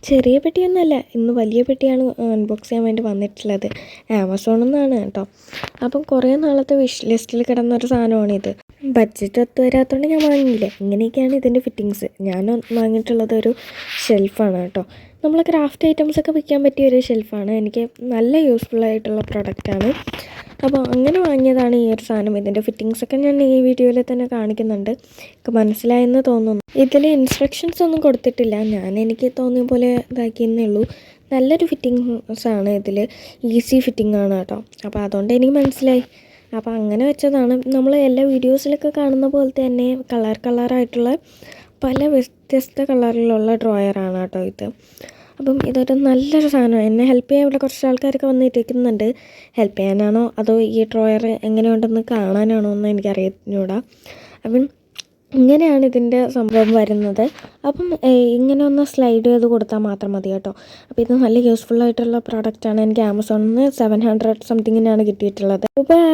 ചെറിയ പെട്ടിയൊന്നുമല്ല, ഇന്ന് വലിയ പെട്ടിയാണ് അൺബോക്സ് ചെയ്യാൻ വേണ്ടി വന്നിട്ടുള്ളത്. ആമസോണിൽ നിന്നാണ് കേട്ടോ. അപ്പം കുറേ നാളത്തെ വിഷ് ലിസ്റ്റിൽ കിടന്നൊരു സാധനമാണിത്. ബഡ്ജറ്റ് ഒത്തു വരാത്തതുകൊണ്ട് ഞാൻ വാങ്ങിയില്ല. ഇങ്ങനെയൊക്കെയാണ് ഇതിൻ്റെ ഫിറ്റിങ്സ്. ഞാൻ വാങ്ങിയിട്ടുള്ളത് ഒരു ഷെൽഫാണ് കേട്ടോ. നമ്മൾ ക്രാഫ്റ്റ് ഐറ്റംസൊക്കെ വയ്ക്കാൻ പറ്റിയ ഒരു ഷെൽഫാണ്. എനിക്ക് നല്ല യൂസ്ഫുൾ ആയിട്ടുള്ള പ്രൊഡക്റ്റാണ്. അപ്പോൾ അങ്ങനെ വാങ്ങിയതാണ് ഈ ഒരു സാധനം. ഇതിൻ്റെ ഫിറ്റിങ്സൊക്കെ ഞാൻ ഈ വീഡിയോയിൽ തന്നെ കാണിക്കുന്നുണ്ട്. എനിക്ക് മനസ്സിലായെന്ന് തോന്നുന്നു. ഇതിൽ ഇൻസ്ട്രക്ഷൻസ് ഒന്നും കൊടുത്തിട്ടില്ല. എനിക്ക് തോന്നിയ പോലെ ഇതാക്കിയെന്നേ ഉള്ളൂ. നല്ലൊരു ഫിറ്റിങ്സാണ് ഇതിൽ. ഈസി ഫിറ്റിംഗ് ആണ് കേട്ടോ. അപ്പോൾ അതുകൊണ്ട് എനിക്ക് മനസ്സിലായി. അപ്പോൾ അങ്ങനെ വെച്ചതാണ്. നമ്മൾ എല്ലാ വീഡിയോസിലൊക്കെ കാണുന്ന പോലത്തെ തന്നെ കളറായിട്ടുള്ള പല വ്യത്യസ്ത കളറിലുള്ള ഡ്രോയറാണ് കേട്ടോ ഇത്. അപ്പം ഇതൊരു നല്ലൊരു സാധനമാണ്. എന്നെ ഹെൽപ്പ് ചെയ്യാൻ ഇവിടെ കുറച്ച് ആൾക്കാരൊക്കെ വന്നിരിക്കുന്നുണ്ട്. ഹെൽപ്പ് ചെയ്യാനാണോ അതോ ഈ ഡ്രോയർ എങ്ങനെയുണ്ടെന്ന് കാണാനാണോ എന്ന് എനിക്കറിഞ്ഞൂടാ. അപ്പം ഇങ്ങനെയാണ് ഇതിൻ്റെ സംഭവം വരുന്നത്. അപ്പം ഇങ്ങനെ ഒന്ന് സ്ലൈഡ് ചെയ്ത് കൊടുത്താൽ മാത്രം മതി കേട്ടോ. അപ്പോൾ ഇത് നല്ല യൂസ്ഫുൾ ആയിട്ടുള്ള പ്രോഡക്റ്റാണ്. എനിക്ക് ആമസോണിൽ നിന്ന് 700 സംതിങ്ങിനാണ് കിട്ടിയിട്ടുള്ളത്. ബൈ.